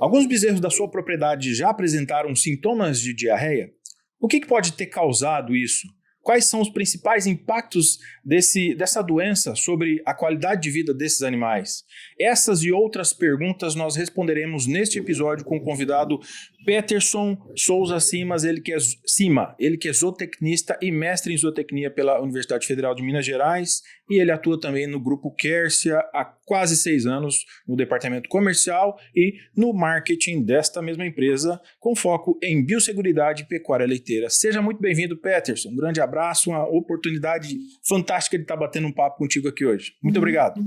Alguns bezerros da sua propriedade já apresentaram sintomas de diarreia? O que pode ter causado isso? Quais são os principais impactos dessa doença sobre a qualidade de vida desses animais? Essas e outras perguntas nós responderemos neste episódio com o convidado Peterson Souza Simas, ele que é zootecnista e mestre em zootecnia pela Universidade Federal de Minas Gerais, e ele atua também no grupo Quercia há quase 6 anos no departamento comercial e no marketing desta mesma empresa, com foco em biosseguridade e pecuária leiteira. Seja muito bem-vindo, Peterson. Um grande abraço, uma oportunidade fantástica de estar batendo um papo contigo aqui hoje. Muito obrigado.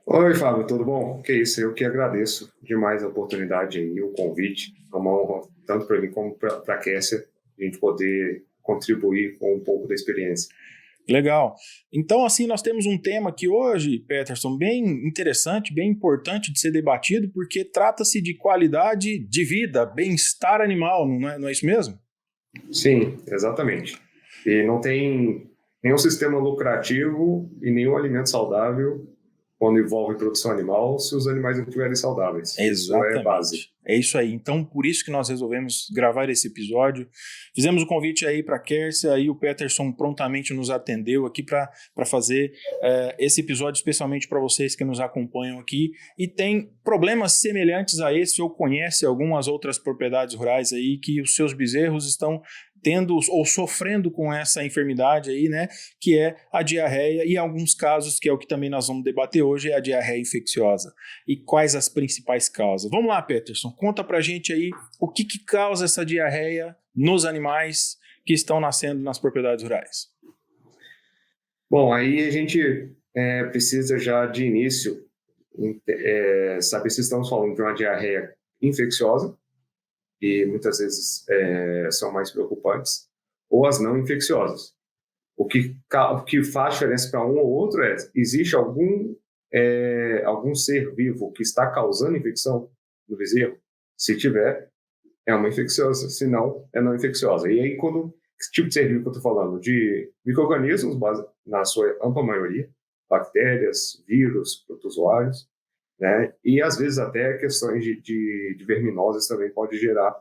Oi, Fábio, tudo bom? Que isso, eu que agradeço demais a oportunidade e o convite. É uma honra, tanto para mim como para a Quercia, a gente poder contribuir com um pouco da experiência. Legal. Então, assim, nós temos um tema aqui hoje, Peterson, bem interessante, bem importante de ser debatido, porque trata-se de qualidade de vida, bem-estar animal, não é isso mesmo? Sim, exatamente. E não tem nenhum sistema lucrativo e nenhum alimento saudável quando envolve produção animal, se os animais não estiverem saudáveis. Exatamente. Isso é base. É isso aí. Então, por isso que nós resolvemos gravar esse episódio. Fizemos o convite aí para a Quercia, aí o Peterson prontamente nos atendeu aqui para fazer esse episódio especialmente para vocês que nos acompanham aqui e tem problemas semelhantes a esse ou conhece algumas outras propriedades rurais aí que os seus bezerros estão tendo ou sofrendo com essa enfermidade aí, né, que é a diarreia e em alguns casos, que é o que também nós vamos debater hoje, é a diarreia infecciosa. E quais as principais causas? Vamos lá, Peterson, conta pra gente aí o que causa essa diarreia nos animais que estão nascendo nas propriedades rurais. Bom, aí a gente precisa já de início saber se estamos falando de uma diarreia infecciosa, que muitas vezes são mais preocupantes, ou as não infecciosas. O que faz diferença para um ou outro existe algum ser vivo que está causando infecção no bezerro? Se tiver, é uma infecciosa, se não, é não infecciosa. E aí, que tipo de ser vivo que eu estou falando? De micro-organismos, na sua ampla maioria, bactérias, vírus, protozoários, né? E às vezes até questões de verminoses também pode gerar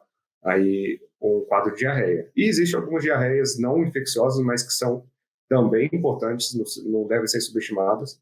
aí um quadro de diarreia. E existem algumas diarreias não infecciosas, mas que são também importantes, não devem ser subestimadas,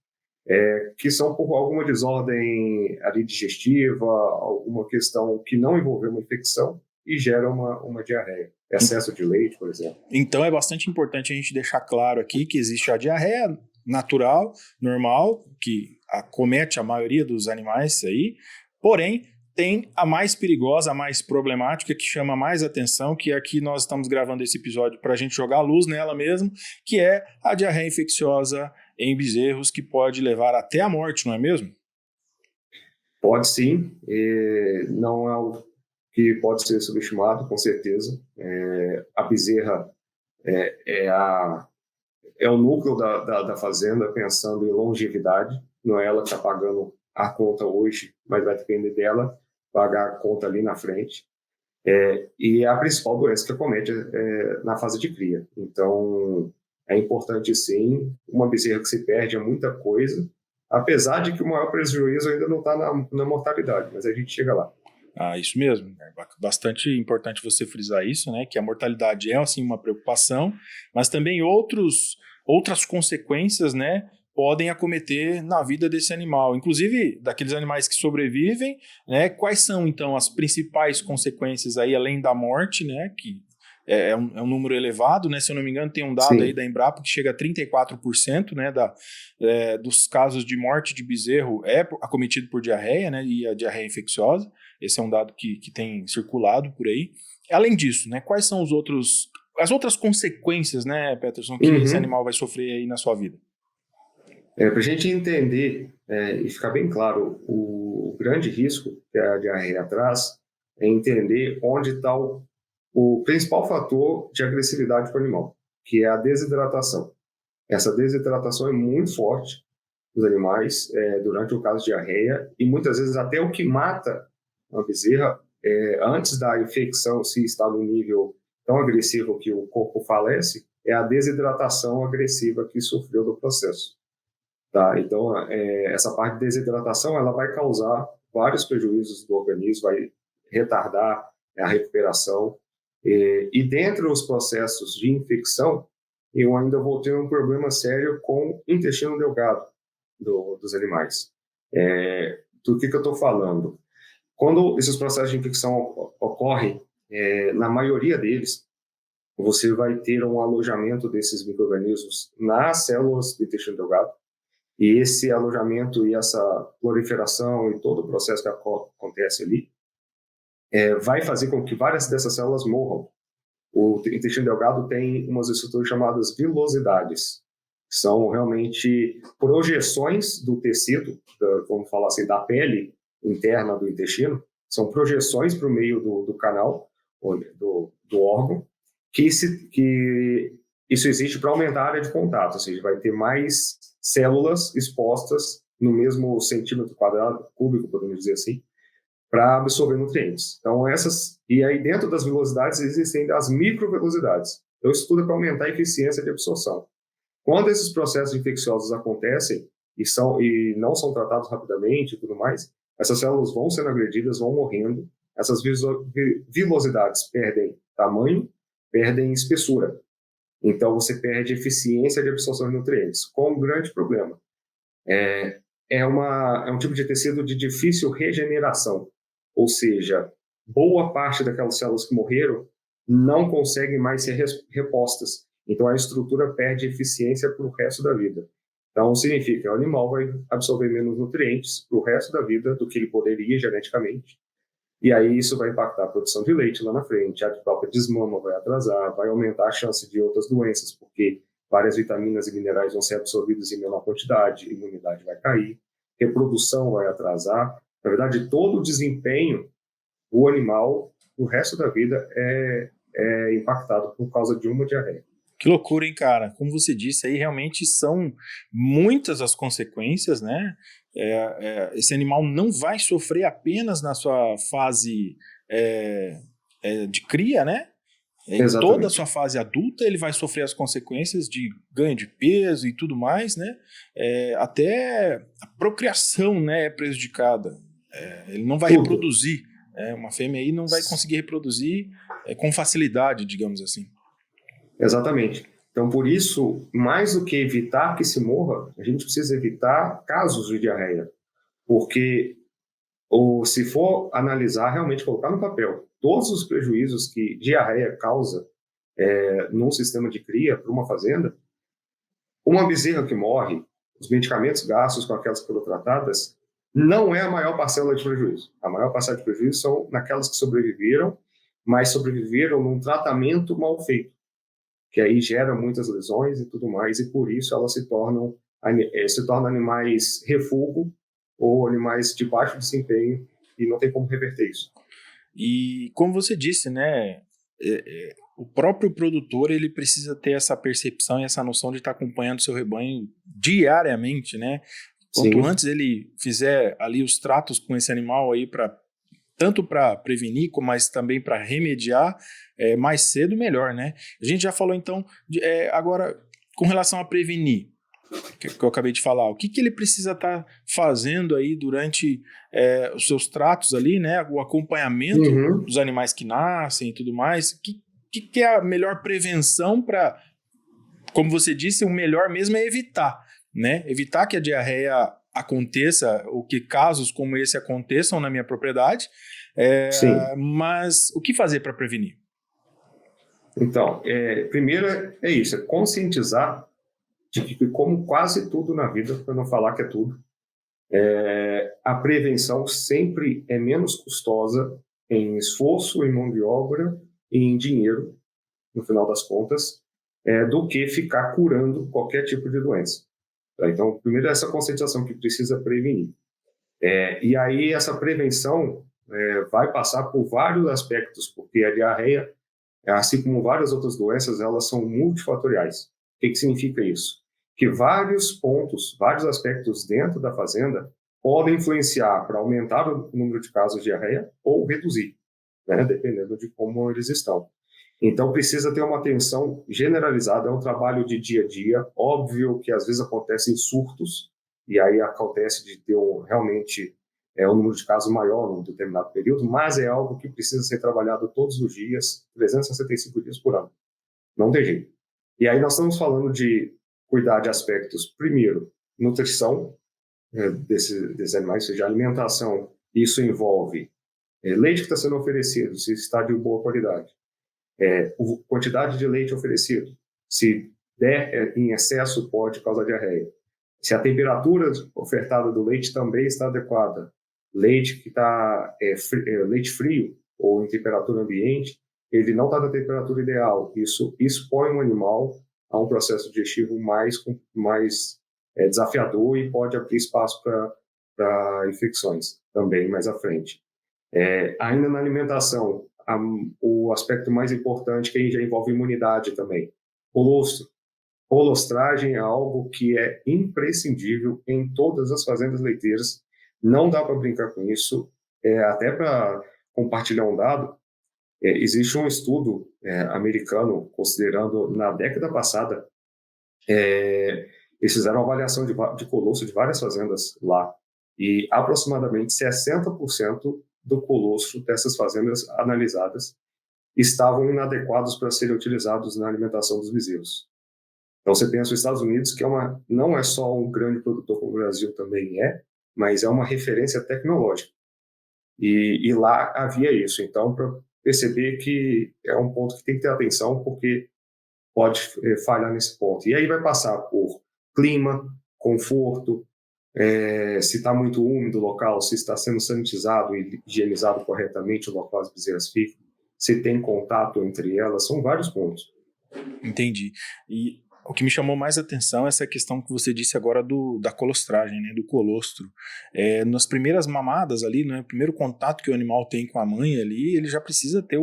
que são por alguma desordem ali digestiva, alguma questão que não envolveu uma infecção e gera uma diarreia. Excesso de leite, por exemplo. Então é bastante importante a gente deixar claro aqui que existe a diarreia natural, normal, que acomete a maioria dos animais aí, porém tem a mais perigosa, a mais problemática, que chama mais atenção, que aqui nós estamos gravando esse episódio para a gente jogar a luz nela mesmo, que é a diarreia infecciosa em bezerros, que pode levar até a morte, não é mesmo? Pode sim, não é algo que pode ser subestimado, com certeza. A bezerra é o núcleo da fazenda, pensando em longevidade. Não é ela que está pagando a conta hoje, mas vai depender dela pagar a conta ali na frente. E é a principal doença que acomete na fase de cria. Então, é importante sim. Uma bezerra que se perde é muita coisa, apesar de que o maior prejuízo ainda não está na mortalidade, mas a gente chega lá. Isso mesmo. É bastante importante você frisar isso, né? Que a mortalidade é, assim, uma preocupação, mas também outras consequências, né, podem acometer na vida desse animal, inclusive daqueles animais que sobrevivem, né? Quais são, então, as principais consequências aí, além da morte, né? Que é um número elevado, né? Se eu não me engano, tem um dado Sim. aí da Embrapa que chega a 34%, né, dos casos de morte de bezerro acometido por diarreia, né? E a diarreia infecciosa. Esse é um dado que tem circulado por aí. Além disso, né? Quais são as outras consequências, né, Peterson, que esse animal vai sofrer aí na sua vida? Para a gente entender e ficar bem claro, o grande risco que a diarreia traz é entender onde está o principal fator de agressividade para o animal, que é a desidratação. Essa desidratação é muito forte nos animais durante o caso de diarreia e muitas vezes até o que mata uma bezerra antes da infecção, se está no nível tão agressivo que o corpo falece, é a desidratação agressiva que sofreu do processo. Tá? Então, essa parte de desidratação ela vai causar vários prejuízos do organismo, vai retardar a recuperação. E dentre os processos de infecção, eu ainda vou ter um problema sério com o intestino delgado dos animais. Do que eu estou falando? Quando esses processos de infecção ocorrem, na maioria deles, você vai ter um alojamento desses micro-organismos nas células do intestino delgado, e esse alojamento e essa proliferação e todo o processo que acontece ali vai fazer com que várias dessas células morram. O intestino delgado tem umas estruturas chamadas vilosidades, que são realmente projeções do tecido, vamos falar assim, da pele interna do intestino, são projeções para o meio do canal, do órgão, que isso existe para aumentar a área de contato, ou seja, vai ter mais células expostas no mesmo centímetro quadrado, cúbico, podemos dizer assim, para absorver nutrientes. Então, e aí dentro das velocidades existem as microvelocidades. Então, isso tudo é para aumentar a eficiência de absorção. Quando esses processos infecciosos acontecem e não são tratados rapidamente e tudo mais, essas células vão sendo agredidas, vão morrendo, essas vilosidades perdem tamanho, perdem espessura. Então, você perde eficiência de absorção de nutrientes, com um grande problema. É um tipo de tecido de difícil regeneração, ou seja, boa parte daquelas células que morreram não conseguem mais ser repostas. Então, a estrutura perde eficiência para o resto da vida. Então, significa que o animal vai absorver menos nutrientes para o resto da vida do que ele poderia geneticamente. E aí isso vai impactar a produção de leite lá na frente, a própria desmama vai atrasar, vai aumentar a chance de outras doenças, porque várias vitaminas e minerais vão ser absorvidos em menor quantidade, a imunidade vai cair, reprodução vai atrasar. Na verdade, todo o desempenho do animal, o resto da vida, é impactado por causa de uma diarreia. Que loucura, hein, cara? Como você disse, aí realmente são muitas as consequências, né? Esse animal não vai sofrer apenas na sua fase de cria, né? Em toda a sua fase adulta, ele vai sofrer as consequências de ganho de peso e tudo mais, né? Até a procriação, né, é prejudicada. Ele não vai reproduzir. Uma fêmea aí não vai conseguir reproduzir com facilidade, digamos assim. Exatamente. Então, por isso, mais do que evitar que se morra, a gente precisa evitar casos de diarreia. Porque, se for analisar, realmente colocar no papel todos os prejuízos que diarreia causa num sistema de cria para uma fazenda, uma bezerra que morre, os medicamentos gastos com aquelas que foram tratadas, não é a maior parcela de prejuízo. A maior parcela de prejuízo são naquelas que sobreviveram, mas sobreviveram num tratamento mal feito, que aí gera muitas lesões e tudo mais, e por isso elas se tornam animais refúgio ou animais de baixo desempenho, e não tem como reverter isso. E como você disse, né, o próprio produtor ele precisa ter essa percepção e essa noção de estar acompanhando o seu rebanho diariamente, né? Quanto antes ele fizer ali os tratos com esse animal aí tanto para prevenir, mas também para remediar, mais cedo, melhor, né? A gente já falou, então, agora, com relação a prevenir, que eu acabei de falar, o que ele precisa estar fazendo aí durante os seus tratos ali, né? O acompanhamento dos animais que nascem e tudo mais. O que é a melhor prevenção para, como você disse, o melhor mesmo é evitar, né? Evitar que a diarreia aconteça, ou que casos como esse aconteçam na minha propriedade, mas o que fazer para prevenir? Então, primeiro é isso, é conscientizar de que, como quase tudo na vida, para não falar que é tudo, a prevenção sempre é menos custosa em esforço, em mão de obra e em dinheiro, no final das contas, do que ficar curando qualquer tipo de doença. Então, primeiro, essa conscientização que precisa prevenir. E aí, essa prevenção vai passar por vários aspectos, porque a diarreia, assim como várias outras doenças, elas são multifatoriais. O que significa isso? Que vários pontos, vários aspectos dentro da fazenda podem influenciar para aumentar o número de casos de diarreia ou reduzir, né, dependendo de como eles estão. Então, precisa ter uma atenção generalizada, é um trabalho de dia a dia. Óbvio que às vezes acontecem surtos, e aí acontece de ter realmente é um número de casos maior num determinado período, mas é algo que precisa ser trabalhado todos os dias, 365 dias por ano. Não tem jeito. E aí nós estamos falando de cuidar de aspectos, primeiro, nutrição desses animais, ou seja, alimentação. Isso envolve leite que está sendo oferecido, se está de boa qualidade, quantidade de leite oferecido, se der em excesso pode causar diarreia, se a temperatura ofertada do leite também está adequada, leite que está leite frio ou em temperatura ambiente, ele não está na temperatura ideal, isso expõe o animal a um processo digestivo mais desafiador e pode abrir espaço para infecções também mais à frente. Ainda na alimentação, o aspecto mais importante que já envolve imunidade também, colostro. Colostragem é algo que é imprescindível em todas as fazendas leiteiras, não dá para brincar com isso, até para compartilhar um dado, existe um estudo americano, considerando na década passada, eles fizeram uma avaliação de colostro de várias fazendas lá, e aproximadamente 60% do colostro dessas fazendas analisadas estavam inadequados para serem utilizados na alimentação dos bezerros. Então você pensa os Estados Unidos, que não é só um grande produtor como o Brasil também mas é uma referência tecnológica. E lá havia isso. Então, para perceber que é um ponto que tem que ter atenção, porque pode falhar nesse ponto. E aí vai passar por clima, conforto, se está muito úmido o local, se está sendo sanitizado e higienizado corretamente o local as bezerras ficam, se tem contato entre elas, são vários pontos. Entendi. E o que me chamou mais atenção é essa questão que você disse agora da colostragem, né, do colostro. Nas primeiras mamadas ali, né, o primeiro contato que o animal tem com a mãe ali, ele já precisa ter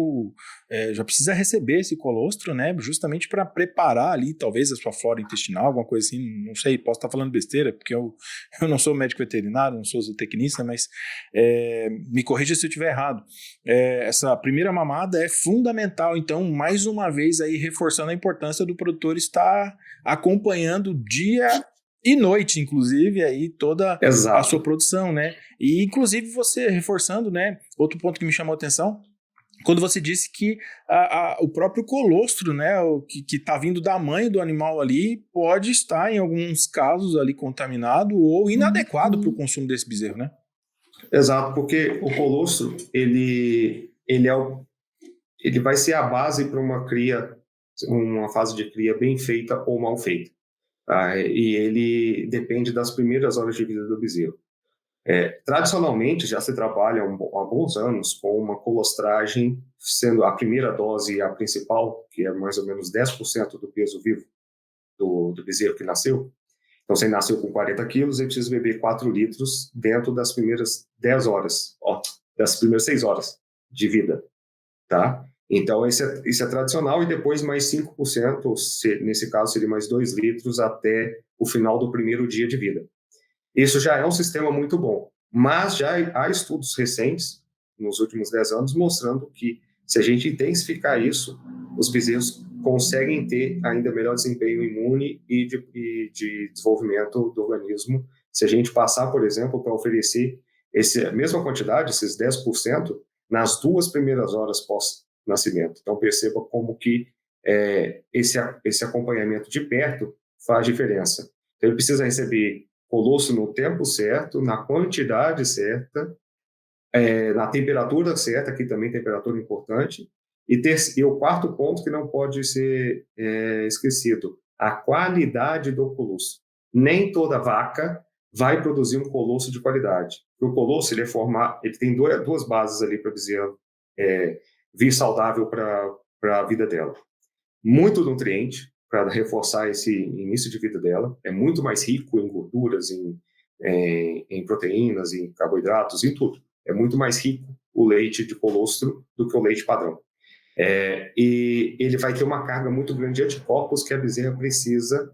já precisa receber esse colostro, né, justamente para preparar ali, talvez a sua flora intestinal, alguma coisa assim, não sei, posso estar falando besteira, porque eu não sou médico veterinário, não sou zootecnista, mas me corrija se eu estiver errado. Essa primeira mamada é fundamental, então, mais uma vez aí reforçando a importância do produtor estar acompanhando dia e noite, inclusive, aí toda a sua produção, né? E, inclusive, você reforçando, né? Outro ponto que me chamou a atenção, quando você disse que o próprio colostro, né, que está vindo da mãe do animal ali, pode estar, em alguns casos, ali contaminado ou inadequado para o consumo desse bezerro, né? Exato, porque o colostro, ele vai ser a base para uma cria, uma fase de cria bem feita ou mal feita. Tá? E ele depende das primeiras horas de vida do bezerro. Tradicionalmente, já se trabalha há alguns anos com uma colostragem, sendo a primeira dose a principal, que é mais ou menos 10% do peso vivo do bezerro que nasceu. Então, se ele nasceu com 40 quilos, ele precisa beber 4 litros dentro das primeiras 10 horas, das primeiras 6 horas de vida. Tá? Então, isso é tradicional, e depois mais 5%, nesse caso seria mais 2 litros até o final do primeiro dia de vida. Isso já é um sistema muito bom, mas já há estudos recentes, nos últimos 10 anos, mostrando que se a gente intensificar isso, os bezerros conseguem ter ainda melhor desempenho imune e de desenvolvimento do organismo. Se a gente passar, por exemplo, para oferecer a mesma quantidade, esses 10%, nas 2 primeiras horas pós-nascimento. Então, perceba como que esse acompanhamento de perto faz diferença. Então, ele precisa receber colostro no tempo certo, na quantidade certa, na temperatura certa, aqui também temperatura importante, e o quarto ponto que não pode ser esquecido, a qualidade do colostro. Nem toda vaca vai produzir um colostro de qualidade. O colostro ele tem duas bases ali para dizer vir saudável para a vida dela. Muito nutriente, para reforçar esse início de vida dela, é muito mais rico em gorduras, em proteínas, em carboidratos, em tudo. É muito mais rico o leite de colostro do que o leite padrão. E ele vai ter uma carga muito grande de anticorpos que a bezerra precisa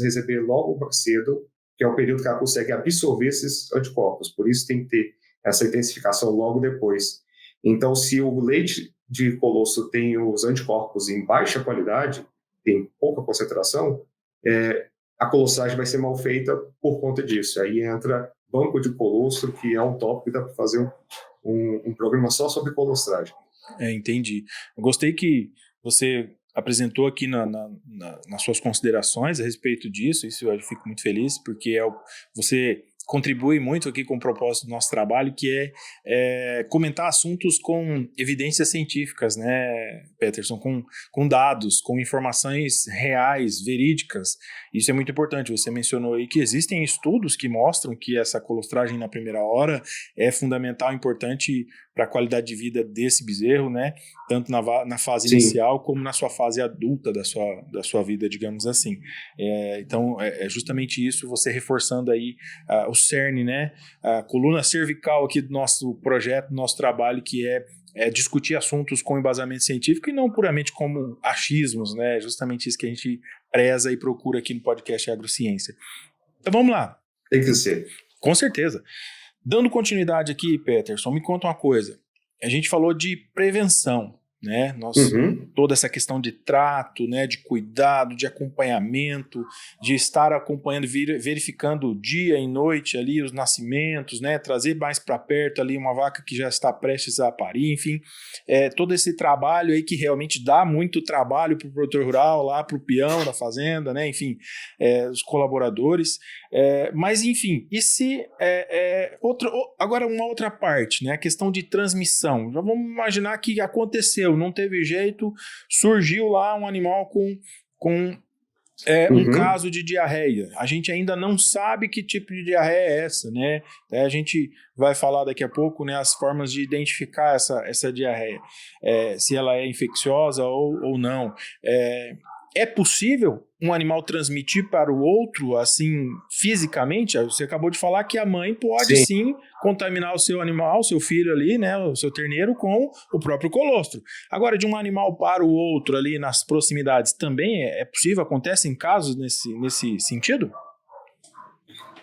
receber logo mais cedo, que é o período que ela consegue absorver esses anticorpos. Por isso tem que ter essa intensificação logo depois. Então, se o leite de colostro tem os anticorpos em baixa qualidade, tem pouca concentração, a colostragem vai ser mal feita por conta disso. Aí entra banco de colostro, que é um tópico que dá para fazer um programa só sobre colostragem. Entendi. Eu gostei que você apresentou aqui nas suas considerações a respeito disso, isso eu fico muito feliz, porque você contribui muito aqui com o propósito do nosso trabalho, que é comentar assuntos com evidências científicas, né, Peterson, com dados, com informações reais, verídicas. Isso é muito importante. Você mencionou aí que existem estudos que mostram que essa colostragem na primeira hora é fundamental, importante para a qualidade de vida desse bezerro, né? Tanto na fase Sim. inicial como na sua fase adulta da sua vida, digamos assim. Então, é justamente isso, você reforçando aí o cerne, né? A coluna cervical aqui do nosso projeto, do nosso trabalho, que é discutir assuntos com embasamento científico e não puramente como achismos, né? É justamente isso que a gente preza e procura aqui no podcast Agrociência. Então, vamos lá. Tem que ser. Com certeza. Dando continuidade aqui, Peterson, me conta uma coisa. A gente falou de prevenção, né? Toda essa questão de trato, né? De cuidado, de acompanhamento, de estar acompanhando, verificando dia e noite ali os nascimentos, né? Trazer mais para perto ali uma vaca que já está prestes a parir, enfim. Todo esse trabalho aí que realmente dá muito trabalho para o produtor rural, lá para o peão da fazenda, né? Enfim, os colaboradores. Mas, enfim, e se agora uma outra parte, né? A questão de transmissão. Já vamos imaginar que aconteceu, não teve jeito, surgiu lá um animal com um caso de diarreia. A gente ainda não sabe que tipo de diarreia é essa, né? A gente vai falar daqui a pouco, né, as formas de identificar essa diarreia, se ela é infecciosa ou não. É possível um animal transmitir para o outro, assim, fisicamente? Você acabou de falar que a mãe pode sim contaminar o seu animal, o seu filho ali, né, o seu terneiro, com o próprio colostro. Agora, de um animal para o outro ali nas proximidades, também é possível? Acontecem casos nesse sentido?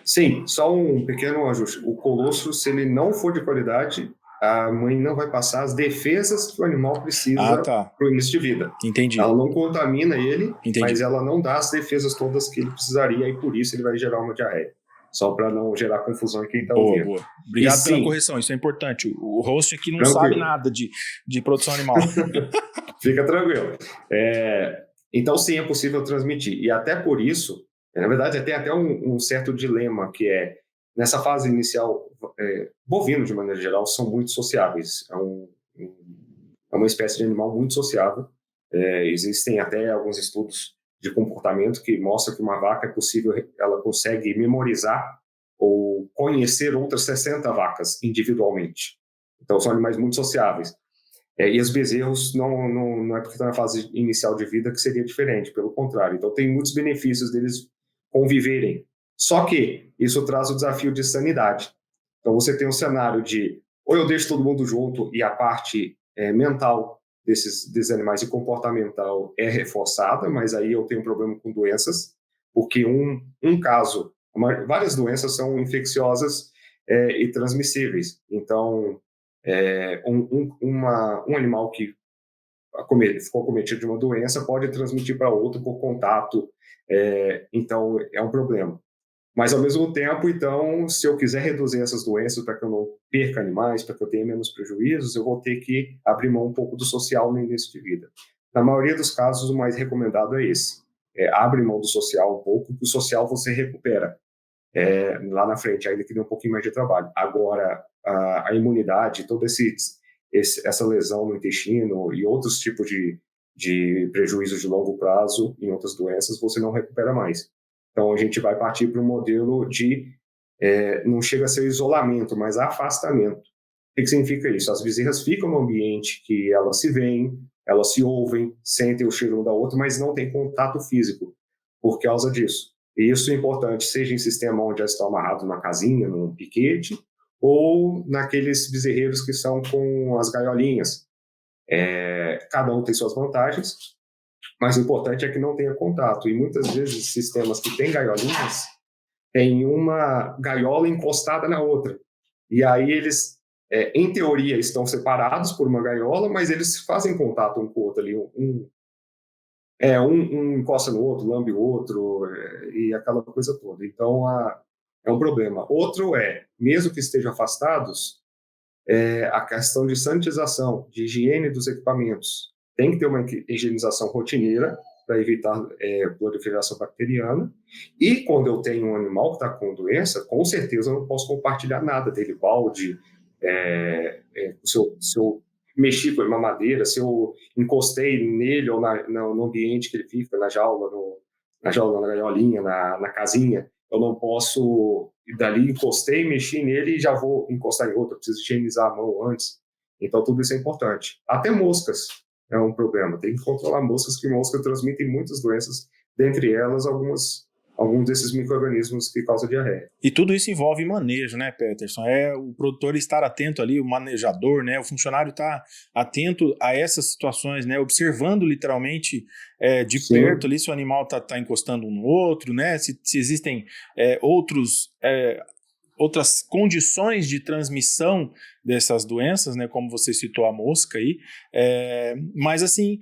Sim, só um pequeno ajuste. O colostro, se ele não for de qualidade, a mãe não vai passar as defesas que o animal precisa para o início de vida. Entendi. Ela não contamina ele, mas ela não dá as defesas todas que ele precisaria, e por isso ele vai gerar uma diarreia. Só para não gerar confusão em quem está ouvindo. Boa. Obrigado pela correção, isso é importante. O host aqui não sabe nada de produção animal. Fica tranquilo. Então, sim, é possível transmitir. E até por isso, na verdade, tem até um certo dilema, que nessa fase inicial, bovinos, de maneira geral, são muito sociáveis. É uma espécie de animal muito sociável. Existem até alguns estudos de comportamento que mostram que uma vaca ela consegue memorizar ou conhecer outras 60 vacas individualmente. Então, são animais muito sociáveis. E os bezerros não é porque estão na fase inicial de vida que seria diferente, pelo contrário. Então, tem muitos benefícios deles conviverem. Só que isso traz o desafio de sanidade. Então, você tem um cenário de ou eu deixo todo mundo junto e a parte mental desses animais e comportamental é reforçada, mas aí eu tenho um problema com doenças, porque um caso, várias doenças são infecciosas e transmissíveis. Então, um animal que ficou acometido de uma doença pode transmitir para outro por contato, então é um problema. Mas, ao mesmo tempo, então, se eu quiser reduzir essas doenças para que eu não perca animais, para que eu tenha menos prejuízos, eu vou ter que abrir mão um pouco do social no início de vida. Na maioria dos casos, o mais recomendado é esse. Abre mão do social um pouco, que o social você recupera lá na frente, ainda que dê um pouquinho mais de trabalho. Agora, a imunidade, toda essa lesão no intestino e outros tipos de prejuízos de longo prazo em outras doenças, você não recupera mais. Então, a gente vai partir para um modelo de, não chega a ser isolamento, mas afastamento. O que significa isso? As bezerras ficam no ambiente que elas se veem, elas se ouvem, sentem o cheiro um da outra, mas não tem contato físico por causa disso. E isso é importante, seja em sistema onde elas estão amarradas numa casinha, num piquete, ou naqueles bezerreiros que são com as gaiolinhas. Cada um tem suas vantagens, mas o importante é que não tenha contato. E muitas vezes sistemas que têm gaiolinhas têm uma gaiola encostada na outra. E aí eles, em teoria, estão separados por uma gaiola, mas eles fazem contato um com o outro ali. Um encosta no outro, lambe o outro, e aquela coisa toda. Então, é um problema. Outro mesmo que estejam afastados, a questão de sanitização, de higiene dos equipamentos. Tem que ter uma higienização rotineira para evitar proliferação bacteriana. E quando eu tenho um animal que está com doença, com certeza eu não posso compartilhar nada dele, balde, se eu mexi com uma madeira, se eu encostei nele ou no ambiente que ele fica, na jaula, na gaiolinha, na casinha, eu não posso, dali encostei, mexi nele e já vou encostar em outro, eu preciso higienizar a mão antes. Então, tudo isso é importante. Até moscas é um problema, tem que controlar moscas, que moscas transmitem muitas doenças, dentre elas alguns desses micro-organismos que causam diarreia. E tudo isso envolve manejo, né, Peterson? O produtor estar atento ali, o manejador, né, o funcionário estar atento a essas situações, né, observando literalmente de Sim. perto ali se o animal está encostando um no outro, né, se existem outras condições de transmissão dessas doenças, né, como você citou a mosca aí, mas assim,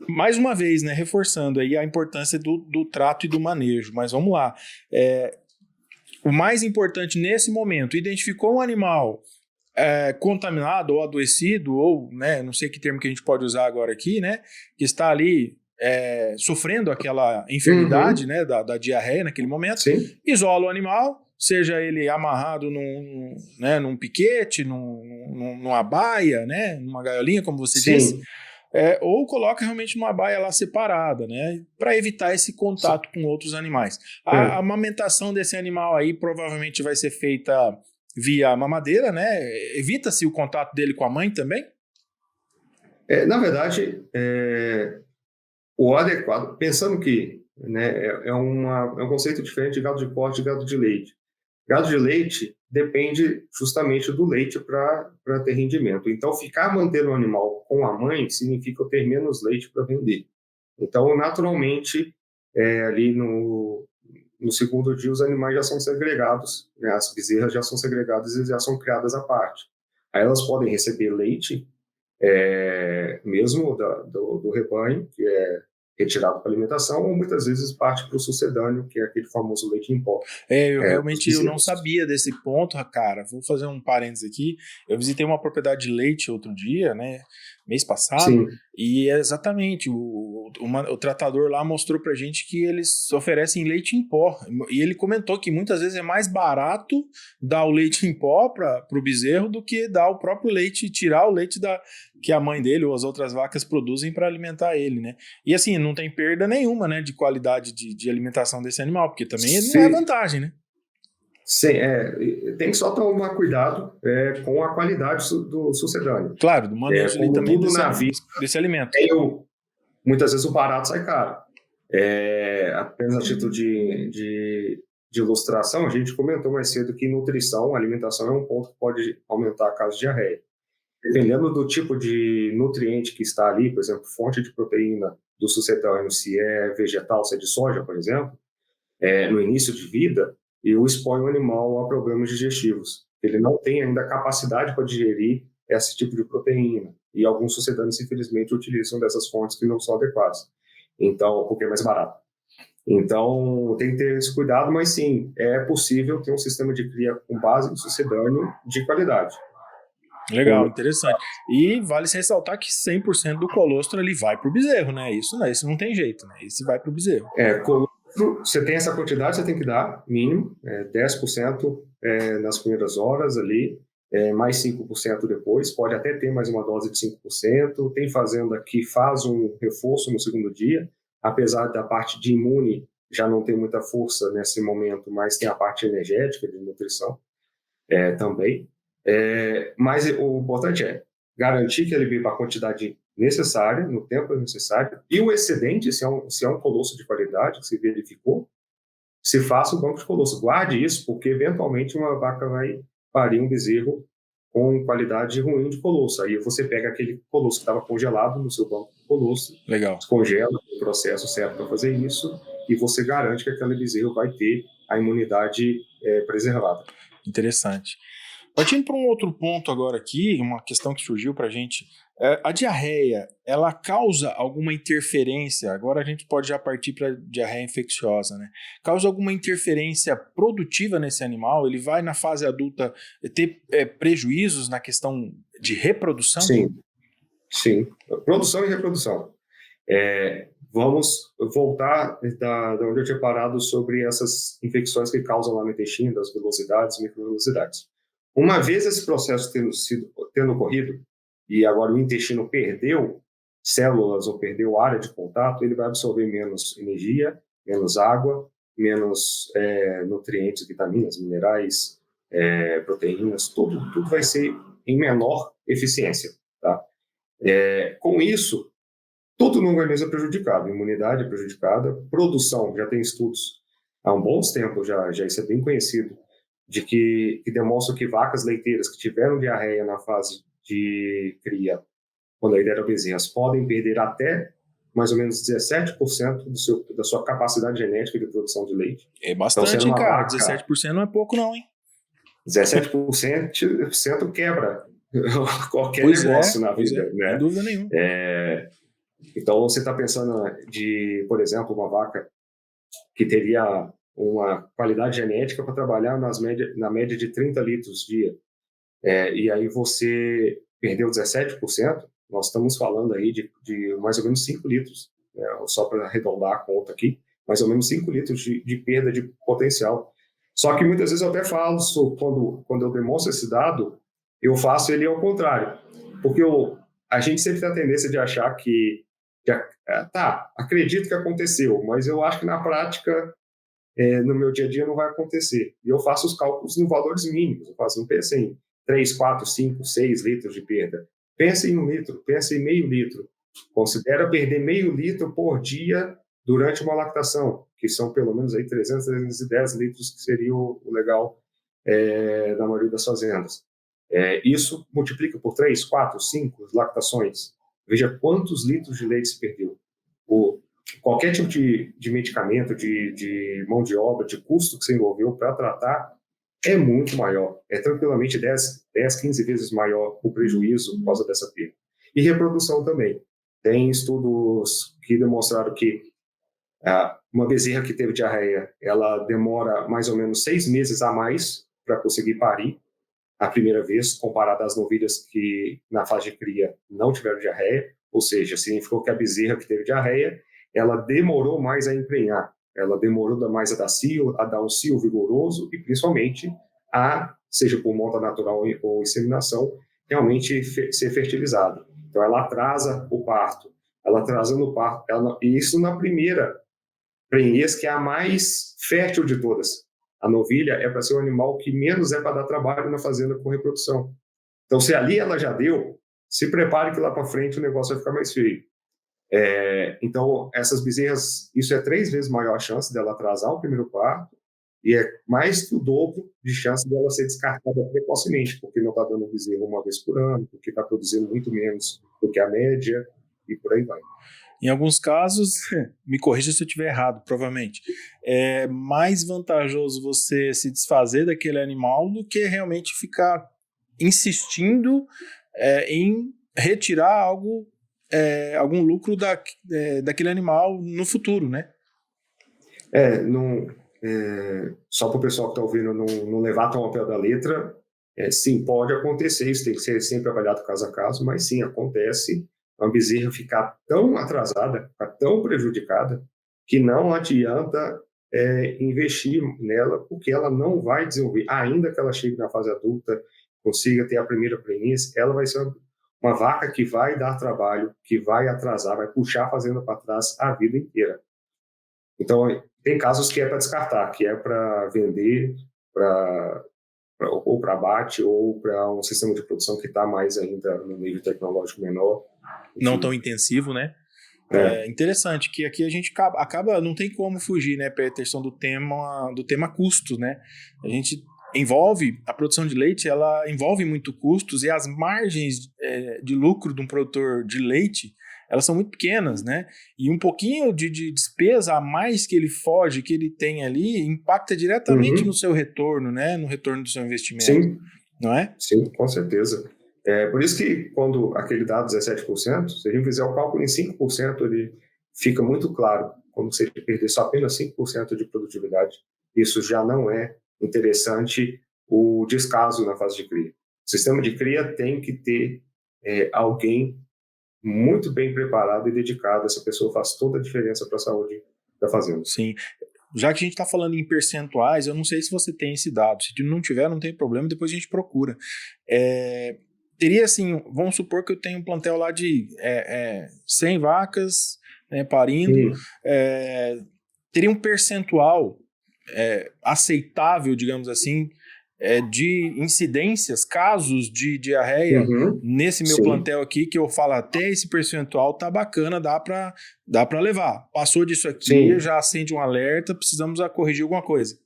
mais uma vez, né, reforçando aí a importância do trato e do manejo, mas vamos lá, o mais importante nesse momento, identificou um animal contaminado ou adoecido, ou, né, não sei que termo que a gente pode usar agora aqui, né, que está ali sofrendo aquela enfermidade, né, da diarreia naquele momento, Sim. isola o animal, seja ele amarrado num piquete, numa baia, né, numa gaiolinha, como você Sim. disse, ou coloca realmente numa baia lá separada, né, para evitar esse contato com outros animais. A amamentação desse animal aí provavelmente vai ser feita via mamadeira, né? Evita-se o contato dele com a mãe também? Na verdade, o adequado, pensando que, né, é um conceito diferente de gado de corte e gado de leite. Gado de leite depende justamente do leite para ter rendimento. Então, ficar mantendo o animal com a mãe significa eu ter menos leite para vender. Então, naturalmente, ali no segundo dia, os animais já são segregados, né? As bezerras já são segregadas e já são criadas à parte. Aí elas podem receber leite, mesmo do rebanho, que é retirado para alimentação, ou muitas vezes parte para o sucedâneo, que é aquele famoso leite em pó. Eu não sabia desse ponto, cara. Vou fazer um parênteses aqui. Eu visitei uma propriedade de leite outro dia, né, mês passado, Sim. E exatamente, o tratador lá mostrou pra gente que eles oferecem leite em pó, e ele comentou que muitas vezes é mais barato dar o leite em pó para o bezerro do que dar o próprio leite, tirar o leite que a mãe dele ou as outras vacas produzem para alimentar ele, né? E assim, não tem perda nenhuma, né, de qualidade de alimentação desse animal, porque também não é vantagem, né? Sim, tem que só tomar cuidado com a qualidade do sucedâneo. Claro, do manejo ali também desse alimento. Muitas vezes o barato sai caro. Apenas a título de ilustração, a gente comentou mais cedo que nutrição, alimentação é um ponto que pode aumentar a caso de diarreia. Dependendo do tipo de nutriente que está ali, por exemplo, fonte de proteína do sucedâneo, se é vegetal, se é de soja, por exemplo, no início de vida, eu exponho o animal a problemas digestivos. Ele não tem ainda capacidade para digerir esse tipo de proteína. E alguns sucedâneos, infelizmente, utilizam dessas fontes que não são adequadas. Então, porque é mais barato. Então, tem que ter esse cuidado, mas sim, é possível ter um sistema de cria com base em sucedâneo de qualidade. Legal, interessante. E vale se ressaltar que 100% do colostro ele vai para o bezerro, né? Isso não tem jeito, né? Esse vai para o bezerro. Colostro, você tem essa quantidade, você tem que dar, mínimo, 10% nas primeiras horas ali, mais 5% depois, pode até ter mais uma dose de 5%. Tem fazenda que faz um reforço no segundo dia, apesar da parte de imune já não ter muita força nesse momento, mas tem a parte energética de nutrição também. Mas o importante é garantir que ele beba a quantidade necessária, no tempo necessário, e o excedente, se é um colosso de qualidade, que se verificou, se faça o banco de colosso. Guarde isso, porque eventualmente uma vaca vai parir um bezerro com qualidade ruim de colosso. Aí você pega aquele colosso que estava congelado no seu banco de colosso, legal, descongela o processo certo para fazer isso, e você garante que aquele bezerro vai ter a imunidade preservada. Interessante. Partindo para um outro ponto agora aqui, uma questão que surgiu para a gente, a diarreia, ela causa alguma interferência, agora a gente pode já partir para diarreia infecciosa, né? Causa alguma interferência produtiva nesse animal? Ele vai na fase adulta ter prejuízos na questão de reprodução? Sim, sim. Produção e reprodução. Vamos voltar da onde eu tinha parado sobre essas infecções que causam lá no intestino, das velocidades, microvelocidades. Uma vez esse processo tendo ocorrido, e agora o intestino perdeu células ou perdeu área de contato, ele vai absorver menos energia, menos água, menos nutrientes, vitaminas, minerais, proteínas, tudo vai ser em menor eficiência. Tá? Com isso, tudo no organismo é prejudicado, a imunidade é prejudicada, produção, já tem estudos há um bom tempo, já isso é bem conhecido, de que demonstram que vacas leiteiras que tiveram diarreia na fase de cria, quando ainda eram bezerras, podem perder até mais ou menos 17% da sua capacidade genética de produção de leite. É bastante, então, hein, cara? 17% não é pouco não, hein? 17% quebra qualquer negócio na vida. Né? Sem dúvida nenhuma. Então, você está pensando de, por exemplo, uma vaca que teria uma qualidade genética para trabalhar na média de 30 litros dia, e aí você perdeu 17%, nós estamos falando aí de mais ou menos 5 litros, né? Só para arredondar a conta aqui, mais ou menos 5 litros de perda de potencial. Só que muitas vezes eu até falo, quando eu demonstro esse dado, eu faço ele ao contrário, porque a gente sempre tem a tendência de achar que acredito que aconteceu, mas eu acho que na prática, no meu dia a dia não vai acontecer. E eu faço os cálculos em valores mínimos, não pensa em 3, 4, 5, 6 litros de perda. Pensa em 1 litro, pensa em meio litro. Considera perder meio litro por dia durante uma lactação, que são pelo menos aí 300, 310 litros, que seria o legal na maioria das fazendas. Isso multiplica por 3, 4, 5 lactações. Veja quantos litros de leite se perdeu. Qualquer tipo de medicamento, de mão de obra, de custo que você envolveu para tratar é muito maior. É tranquilamente 10, 15 vezes maior o prejuízo por causa dessa perda. E reprodução também. Tem estudos que demonstraram que uma bezerra que teve diarreia, ela demora mais ou menos 6 meses a mais para conseguir parir a primeira vez, comparado às novilhas que na fase de cria não tiveram diarreia, ou seja, significou que a bezerra que teve diarreia, ela demorou mais a emprenhar, ela demorou mais a dar um cio vigoroso e principalmente seja por monta natural ou inseminação, realmente ser fertilizada. Então ela atrasa o parto, ela atrasando o parto, e isso na primeira prenhez, que é a mais fértil de todas. A novilha é para ser o animal que menos é para dar trabalho na fazenda com reprodução. Então, se ali ela já deu, se prepare que lá para frente o negócio vai ficar mais feio. Então, essas bezerras, isso é 3 vezes maior a chance dela atrasar o primeiro parto e é mais que o dobro de chance dela ser descartada precocemente, porque não está dando bezerro uma vez por ano, porque está produzindo muito menos do que a média e por aí vai. Em alguns casos, me corrija se eu estiver errado, provavelmente, é mais vantajoso você se desfazer daquele animal do que realmente ficar insistindo em retirar algum lucro daquele animal no futuro, né? Só para o pessoal que está ouvindo não levar tão ao pé da letra, sim, pode acontecer, isso tem que ser sempre avaliado caso a caso, mas sim, acontece uma bezerra ficar tão atrasada, ficar tão prejudicada, que não adianta investir nela, porque ela não vai desenvolver, ainda que ela chegue na fase adulta, consiga ter a primeira prenhez, ela vai ser uma vaca que vai dar trabalho, que vai atrasar, vai puxar a fazenda para trás a vida inteira. Então, tem casos que é para descartar, que é para vender, ou para abate, ou para um sistema de produção que está mais ainda no nível tecnológico menor. Enfim. Não tão intensivo, né? Interessante que aqui a gente acaba não tem como fugir, né, para a questão do tema custos, né? A gente a produção de leite, ela envolve muito custos e as margens de lucro de um produtor de leite, elas são muito pequenas, né? E um pouquinho de despesa a mais que ele tem ali, impacta diretamente no seu retorno, né? No retorno do seu investimento. Sim. não é? Sim, com certeza. Por isso que quando aquele dado 17%, se a gente fizer o cálculo em 5%, ele fica muito claro. Quando você perder só apenas 5% de produtividade, isso já não é interessante o descaso na fase de cria. O sistema de cria tem que ter alguém muito bem preparado e dedicado. Essa pessoa faz toda a diferença para a saúde da fazenda. Sim. Já que a gente está falando em percentuais, eu não sei se você tem esse dado. Se não tiver, não tem problema, depois a gente procura. Teria assim, vamos supor que eu tenho um plantel lá de 100 vacas, né, parindo, teria um percentual aceitável, digamos assim, de incidências, casos de diarreia nesse meu plantel aqui, que eu falo até esse percentual tá bacana, dá para levar. Passou disso aqui, já acende um alerta, precisamos corrigir alguma coisa.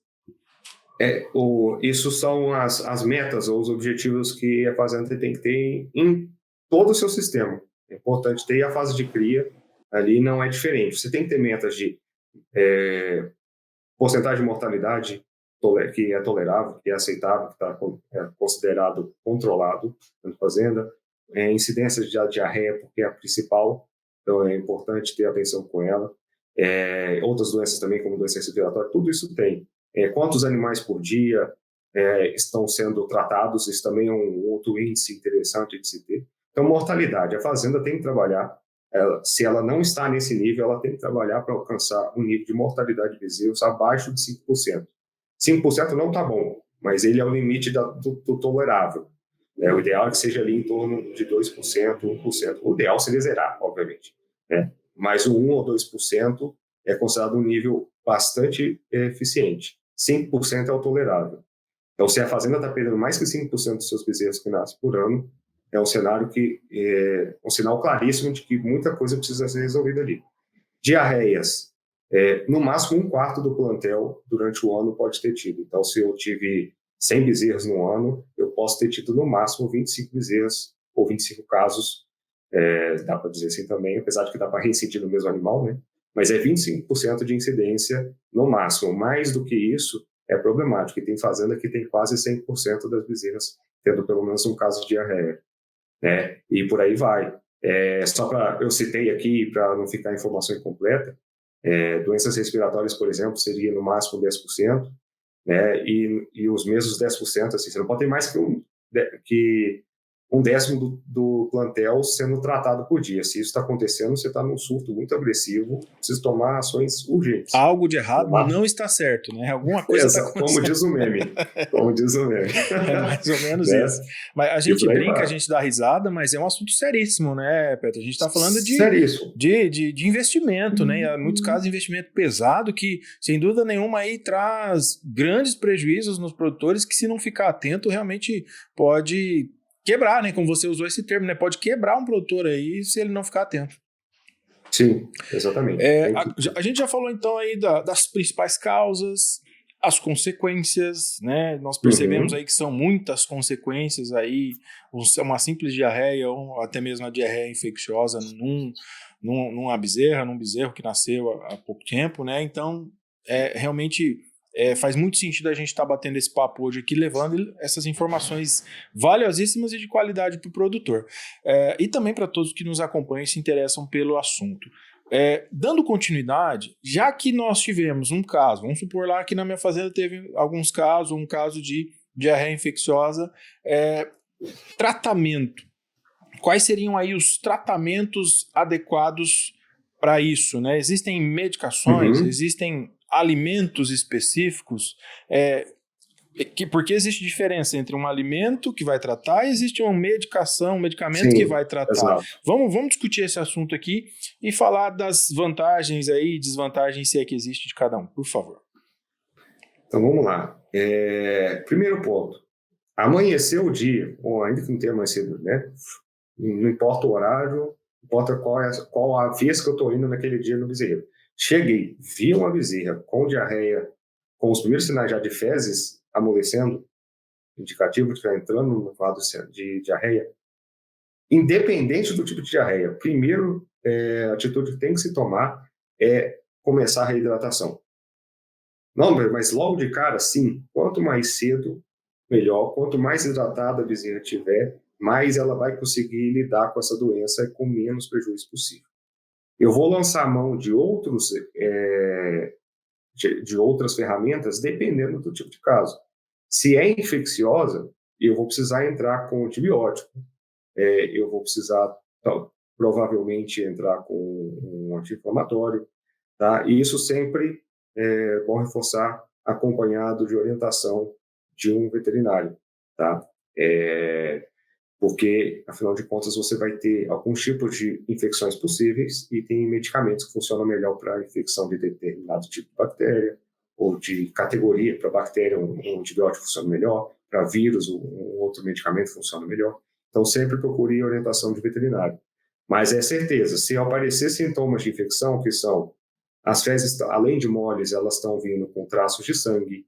Isso são as metas ou os objetivos que a fazenda tem que ter em todo o seu sistema. É importante ter, a fase de cria ali não é diferente. Você tem que ter metas de porcentagem de mortalidade que é tolerável, que é aceitável, que está considerado controlado na fazenda, incidência de diarreia, porque é a principal, então é importante ter atenção com ela. Outras doenças também, como doença respiratória, tudo isso tem. Quantos animais por dia estão sendo tratados, isso também é um outro índice interessante de se ter. Então, mortalidade, a fazenda tem que trabalhar, se ela não está nesse nível, ela tem que trabalhar para alcançar um nível de mortalidade de bezerros abaixo de 5%. 5% não está bom, mas ele é o limite do tolerável. O ideal é que seja ali em torno de 2%, 1%. O ideal seria zerar, obviamente. Mas o 1 ou 2% é considerado um nível bastante eficiente. 5% é o tolerável. Então, se a fazenda está perdendo mais que 5% dos seus bezerros que nascem por ano, é um cenário um sinal claríssimo de que muita coisa precisa ser resolvida ali. Diarreias. No máximo, 1/4 do plantel durante o ano pode ter tido. Então, se eu tive 100 bezerros no ano, eu posso ter tido no máximo 25 bezerros ou 25 casos. Dá para dizer assim também, apesar de que dá para reincidir no mesmo animal, né? Mas é 25% de incidência no máximo. Mais do que isso, é problemático. E tem fazenda que tem quase 100% das bezerras tendo pelo menos um caso de diarreia. E por aí vai. Só para eu citei aqui, para não ficar a informação incompleta, doenças respiratórias, por exemplo, seria no máximo 10%, e os mesmos 10%, assim, você não pode ter mais que um décimo do plantel sendo tratado por dia. Se isso está acontecendo, você está num surto muito agressivo, precisa tomar ações urgentes. Algo de errado não está certo, né? Alguma coisa está acontecendo. Como diz o meme. É mais ou menos isso. Mas a gente brinca, a gente dá risada, mas é um assunto seríssimo, né, Petro? A gente está falando de investimento, né? Em muitos casos, investimento pesado que, sem dúvida nenhuma, aí traz grandes prejuízos nos produtores que, se não ficar atento, realmente pode quebrar, né? Como você usou esse termo, né? Pode quebrar um produtor aí se ele não ficar atento. Sim, exatamente. A gente já falou então aí das principais causas, as consequências, né? Nós percebemos aí que são muitas consequências aí, uma simples diarreia ou até mesmo a diarreia infecciosa num bezerro que nasceu há pouco tempo, né? Então, realmente faz muito sentido a gente estar batendo esse papo hoje aqui, levando essas informações valiosíssimas e de qualidade para o produtor. E também para todos que nos acompanham e se interessam pelo assunto. Dando continuidade, já que nós tivemos um caso, vamos supor lá que na minha fazenda teve alguns casos, um caso de diarreia infecciosa, tratamento. Quais seriam aí os tratamentos adequados para isso, né? Existem medicações, existem alimentos específicos, porque existe diferença entre um alimento que vai tratar e existe uma medicação, um medicamento que vai tratar. Vamos discutir esse assunto aqui e falar das vantagens aí e desvantagens, se é que existe, de cada um, por favor. Então vamos lá. Primeiro ponto, amanhecer o dia, ou ainda que não tenha amanhecido, né? Não importa o horário, não importa qual a vez que eu estou indo naquele dia no bezerro. Cheguei, vi uma bezerra com diarreia, com os primeiros sinais já de fezes amolecendo, indicativo de estar entrando no quadro de diarreia. Independente do tipo de diarreia, primeiro a atitude que tem que se tomar é começar a reidratação. Não, mas logo de cara, sim, quanto mais cedo, melhor. Quanto mais hidratada a bezerra tiver, mais ela vai conseguir lidar com essa doença com menos prejuízo possível. Eu vou lançar mão de outras ferramentas dependendo do tipo de caso. Se é infecciosa, eu vou precisar entrar com antibiótico, eu vou precisar provavelmente entrar com um anti-inflamatório, tá? E isso sempre é bom reforçar acompanhado de orientação de um veterinário, tá? Porque, afinal de contas, você vai ter alguns tipos de infecções possíveis e tem medicamentos que funcionam melhor para a infecção de determinado tipo de bactéria, ou de categoria. Para bactéria, um antibiótico funciona melhor, para vírus, um outro medicamento funciona melhor. Então, sempre procure orientação de veterinário. Mas é certeza, se aparecer sintomas de infecção, que são as fezes, além de moles, elas estão vindo com traços de sangue,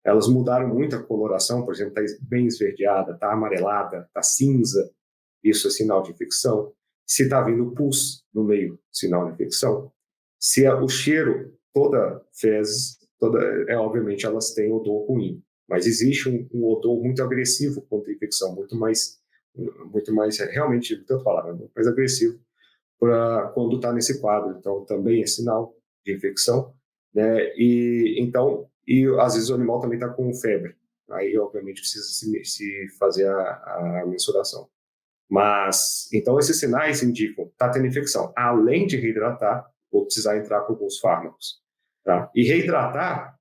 elas mudaram muito a coloração, por exemplo, está bem esverdeada, está amarelada, está cinza, isso é sinal de infecção. Se está vindo pus no meio, sinal de infecção. Se o cheiro, toda fezes, obviamente elas têm odor ruim, mas existe um odor muito agressivo contra a infecção, muito mais realmente, tanto palavra, muito mais agressivo para quando está nesse quadro. Então, também é sinal de infecção, né? E às vezes o animal também está com febre. Aí, obviamente, precisa se fazer a mensuração. Mas, então, esses sinais indicam que está tendo infecção. Além de reidratar, vou precisar entrar com alguns fármacos. Tá? E reidratar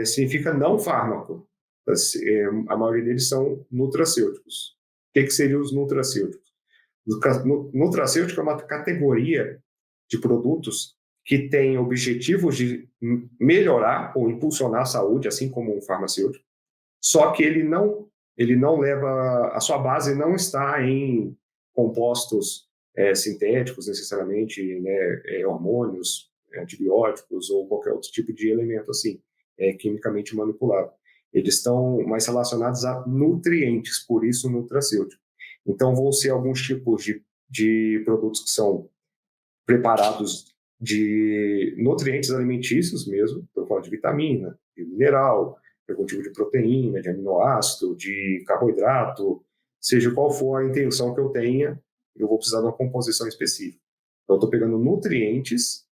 significa não fármaco. A maioria deles são nutracêuticos. O que seriam os nutracêuticos? Nutracêutico é uma categoria de produtos que tem objetivos de melhorar ou impulsionar a saúde, assim como um farmacêutico, só que ele não leva, a sua base não está em compostos sintéticos necessariamente, né, hormônios, antibióticos ou qualquer outro tipo de elemento assim, quimicamente manipulado. Eles estão mais relacionados a nutrientes, por isso nutracêutico. Então vão ser alguns tipos de produtos que são preparados de nutrientes alimentícios mesmo, estou falando de vitamina, de mineral, de algum tipo de proteína, de aminoácido, de carboidrato, seja qual for a intenção que eu tenha, eu vou precisar de uma composição específica. Então, eu estou pegando nutrientes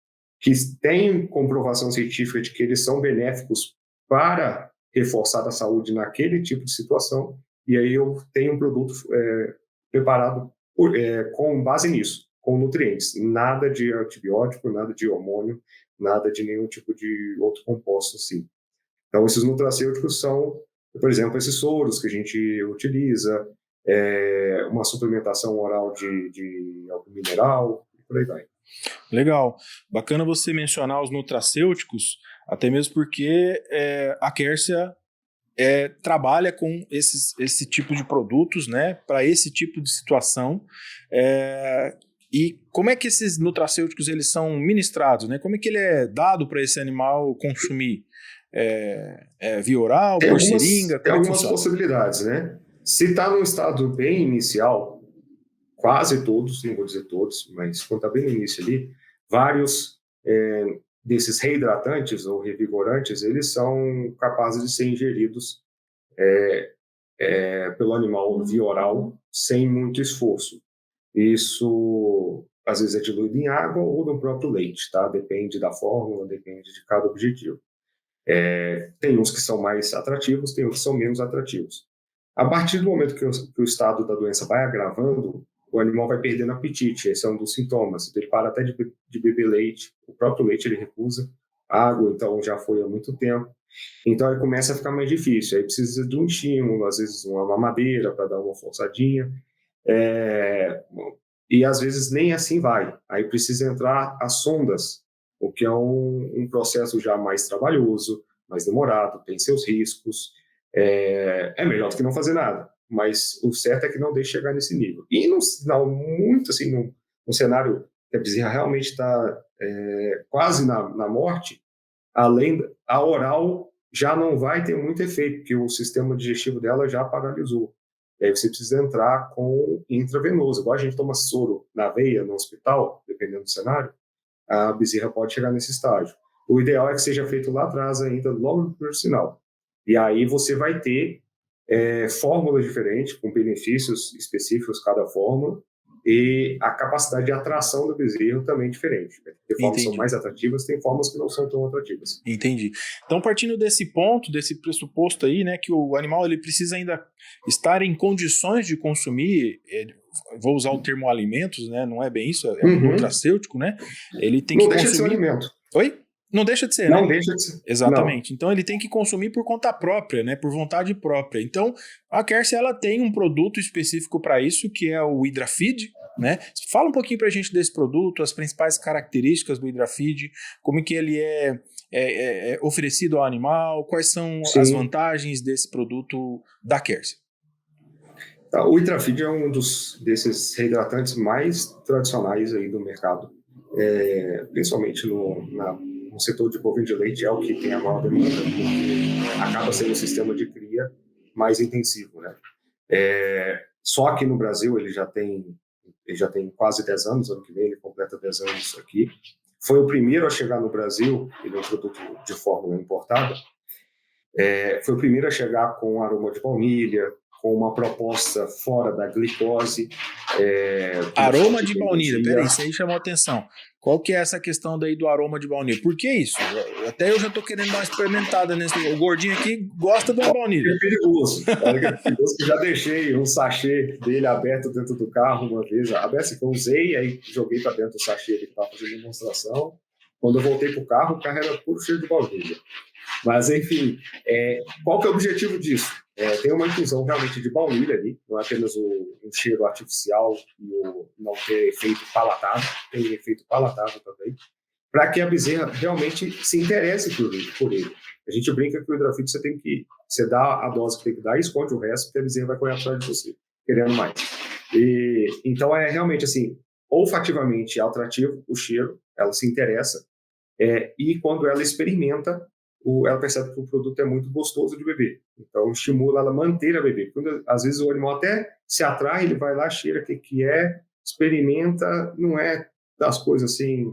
que têm comprovação científica de que eles são benéficos para reforçar a saúde naquele tipo de situação, e aí eu tenho um produto preparado com base nisso, com nutrientes, nada de antibiótico, nada de hormônio, nada de nenhum tipo de outro composto assim. Então, esses nutracêuticos são, por exemplo, esses soros que a gente utiliza, uma suplementação oral de algum mineral, e por aí vai. Legal. Bacana você mencionar os nutracêuticos, até mesmo porque a Quercia trabalha com esse tipo de produtos, né, para esse tipo de situação. E como é que esses nutracêuticos eles são ministrados, né? Como é que ele é dado para esse animal consumir? Via oral, por seringa? Tem Como é que algumas funciona? possibilidades, né? Se está num estado bem inicial, quase todos, não vou dizer todos, mas quando está bem no início ali, vários desses reidratantes ou revigorantes, eles são capazes de ser ingeridos pelo animal via oral sem muito esforço. Isso, às vezes, é diluído em água ou no próprio leite, tá? Depende da fórmula, depende de cada objetivo. Tem uns que são mais atrativos, tem outros que são menos atrativos. A partir do momento que o estado da doença vai agravando, o animal vai perdendo apetite. Esse é um dos sintomas. Ele para até de beber leite. O próprio leite ele recusa. Água, então, já foi há muito tempo. Então, aí começa a ficar mais difícil. Aí precisa de um estímulo, às vezes uma mamadeira para dar uma forçadinha. E às vezes nem assim vai. Aí precisa entrar as sondas, o que é um processo já mais trabalhoso, mais demorado, tem seus riscos. É melhor do que não fazer nada, mas o certo é que não deixe chegar nesse nível. E muito assim, num cenário que a bezerra realmente está quase na morte, a oral já não vai ter muito efeito, porque o sistema digestivo dela já paralisou. E aí você precisa entrar com intravenoso. Igual a gente toma soro na veia no hospital, dependendo do cenário, a bezerra pode chegar nesse estágio. O ideal é que seja feito lá atrás ainda, logo no primeiro sinal. E aí você vai ter fórmulas diferentes, com benefícios específicos cada fórmula, e a capacidade de atração do bezerro também diferente. Tem formas que são mais atrativas, tem formas que não são tão atrativas. Entendi. Então, partindo desse ponto, desse pressuposto aí, né, que o animal ele precisa ainda estar em condições de consumir, vou usar o termo alimentos, né, não é bem isso, é um nutracêutico, né? Ele tem não que deixa consumir... de ser um alimento. Oi? Não deixa de ser, não né? Deixa de ser. Exatamente. Não. Então, ele tem que consumir por conta própria, né? Por vontade própria. Então, a Quercia, ela tem um produto específico para isso, que é o HydraFeed, né? Fala um pouquinho para a gente desse produto, as principais características do HydraFeed, como que ele é oferecido ao animal, quais são as vantagens desse produto da Quercia. O HydraFeed é um desses reidratantes mais tradicionais aí do mercado, principalmente no setor de bovino de leite, é o que tem a maior demanda, porque acaba sendo um sistema de cria mais intensivo, né? Só que no Brasil ele já tem quase 10 anos, ano que vem ele completa 10 anos aqui. Foi o primeiro a chegar no Brasil, ele é um produto de fórmula importada, foi o primeiro a chegar com aroma de baunilha, com uma proposta fora da glicose. Aroma de baunilha, peraí, isso aí chamou atenção. Qual que é essa questão daí do aroma de baunilha? Por que isso? Até eu já tô querendo dar uma experimentada nesse. O gordinho aqui gosta de uma baunilha. É perigoso. Eu já deixei um sachê dele aberto dentro do carro uma vez. Aberto que eu usei, aí joguei para dentro do sachê que estava fazendo demonstração. Quando eu voltei pro carro, o carro era puro cheiro de baunilha. Mas, enfim, qual que é o objetivo disso? Tem uma inclusão realmente de baunilha ali, não é apenas um cheiro artificial e não ter efeito palatável, tem efeito palatável também, para que a bezerra realmente se interesse por ele. A gente brinca que o HydraFeed você dá a dose que tem que dar e esconde o resto, porque a bezerra vai correr atrás de você, querendo mais. Então, realmente assim, olfativamente atrativo o cheiro, ela se interessa, e quando ela experimenta, ela percebe que o produto é muito gostoso de beber. Então, estimula ela a manter a beber. Às vezes o animal até se atrai, ele vai lá, cheira o que experimenta, não é das coisas assim,